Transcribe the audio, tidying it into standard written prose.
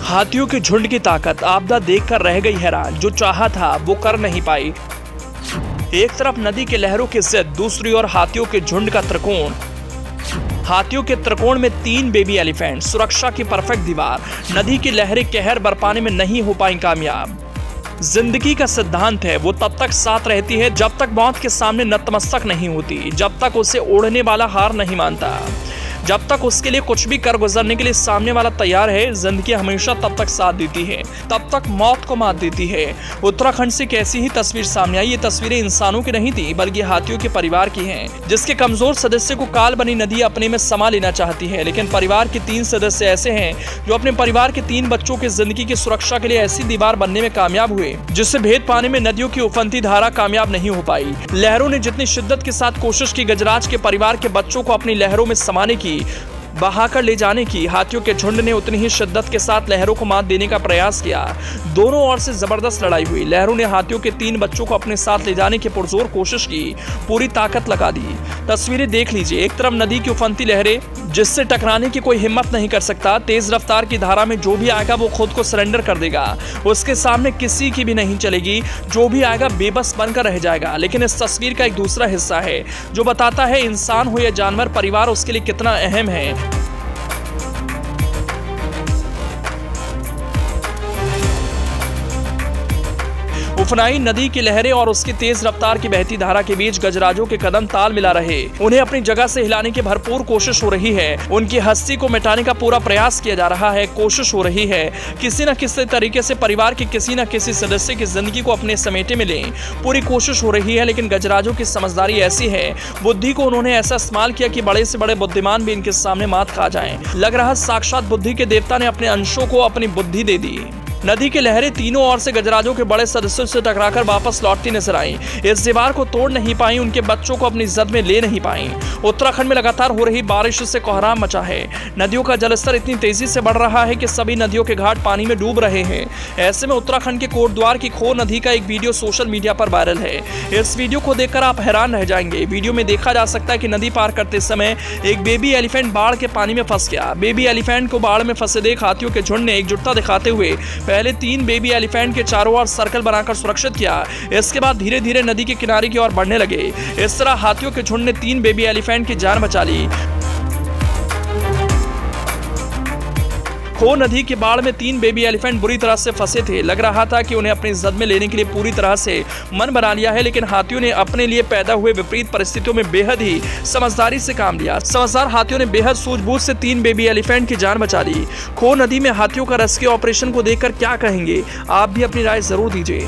हाथियों के झुंड की ताकत आपदा देखकर रह गई हैरान, जो चाहा था वो कर नहीं पाई। एक तरफ नदी के लहरों की जिद, दूसरी ओर हाथियों के झुंड का त्रिकोण। हाथियों के त्रिकोण में 3 बेबी एलिफेंट, सुरक्षा की परफेक्ट दीवार। नदी की लहरें कहर बरपाने में नहीं हो पाई कामयाब। जिंदगी का सिद्धांत है, वो तब तक साथ रहती है जब तक मौत के सामने नतमस्तक नहीं होती, जब तक उसे ओढ़ने वाला हार नहीं मानता, जब तक उसके लिए कुछ भी कर गुजरने के लिए सामने वाला तैयार है। जिंदगी हमेशा तब तक साथ देती है, तब तक मौत को मात देती है। उत्तराखंड से कैसी ही तस्वीर सामने आई। ये तस्वीरें इंसानों की नहीं थी, बल्कि हाथियों के परिवार की हैं, जिसके कमजोर सदस्य को काल बनी नदी अपने में समा लेना चाहती है। लेकिन परिवार के 3 सदस्य ऐसे हैं जो अपने परिवार के 3 बच्चों की जिंदगी की सुरक्षा के लिए ऐसी दीवार बनने में कामयाब हुए, जिससे भेद पाने में नदियों की उफनती धारा कामयाब नहीं हो पाई। लहरों ने जितनी शिद्दत के साथ कोशिश की गजराज के परिवार के बच्चों को अपनी लहरों में समाने की, बहाकर ले जाने की, हाथियों के झुंड ने उतनी ही शिद्दत के साथ लहरों को मात देने का प्रयास किया। दोनों ओर से जबरदस्त लड़ाई हुई। लहरों ने हाथियों के 3 बच्चों को अपने साथ ले जाने की पुरजोर कोशिश की, पूरी ताकत लगा दी। तस्वीरें देख लीजिए। एक तरफ नदी की उफनती लहरें, जिससे टकराने की कोई हिम्मत नहीं कर सकता। तेज रफ्तार की धारा में जो भी आएगा वो खुद को सरेंडर कर देगा, उसके सामने किसी की भी नहीं चलेगी। जो भी आएगा बेबस बनकर रह जाएगा। लेकिन इस तस्वीर का एक दूसरा हिस्सा है जो बताता है इंसान हो या जानवर, परिवार उसके लिए कितना अहम है। उफनाई नदी की लहरें और उसकी तेज रफ्तार की बहती धारा के बीच गजराजों के कदम ताल मिला रहे। उन्हें अपनी जगह से हिलाने की भरपूर कोशिश हो रही है। उनकी हस्ती को मिटाने का पूरा प्रयास किया जा रहा है, कोशिश हो रही है। किसी न किसी तरीके से परिवार के किसी न किसी सदस्य की जिंदगी को अपने समेटे में लें, पूरी कोशिश हो रही है। लेकिन गजराजों की समझदारी ऐसी है, बुद्धि को उन्होंने ऐसा इस्तेमाल किया कि बड़े से बड़े बुद्धिमान भी इनके सामने मात खा जाएं। लग रहा साक्षात बुद्धि के देवता ने अपने अंशों को अपनी बुद्धि दे दी। नदी की लहरें तीनों ओर से गजराजों के बड़े सदस्यों से टकराकर वापस लौटती नजर आईं। इस दीवार को तोड़ नहीं पाई, उनके बच्चों को अपनी जद में ले नहीं पाई। उत्तराखंड में लगातार हो रही बारिश से कोहराम मचा है। नदियों का जलस्तर इतनी तेजी से बढ़ रहा है कि सभी नदियों के घाट पानी में डूब रहे हैं। ऐसे में उत्तराखंड के कोटद्वार की खो नदी का एक वीडियो सोशल मीडिया पर वायरल है। इस वीडियो को देखकर आप हैरान रह जाएंगे। वीडियो में देखा जा सकता है कि नदी पार करते समय एक बेबी एलिफेंट बाढ़ के पानी में फंस गया। बेबी एलिफेंट को बाढ़ में फंसे देख हाथियों के झुंड ने एकजुटता दिखाते हुए पहले 3 बेबी एलिफेंट के चारों ओर सर्कल बनाकर सुरक्षित किया। इसके बाद धीरे धीरे नदी के किनारे की ओर बढ़ने लगे। इस तरह हाथियों के झुंड ने 3 बेबी एलिफेंट की जान बचा ली। खो नदी की बाढ़ में 3 बेबी एलिफेंट बुरी तरह से फंसे थे। लग रहा था कि उन्हें अपनी जद में लेने के लिए पूरी तरह से मन बना लिया है, लेकिन हाथियों ने अपने लिए पैदा हुए विपरीत परिस्थितियों में बेहद ही समझदारी से काम लिया। समझदार हाथियों ने बेहद सूझबूझ से 3 बेबी एलिफेंट की जान बचा ली। खो नदी में हाथियों का रेस्क्यू ऑपरेशन को देखकर क्या कहेंगे? आप भी अपनी राय जरूर दीजिए।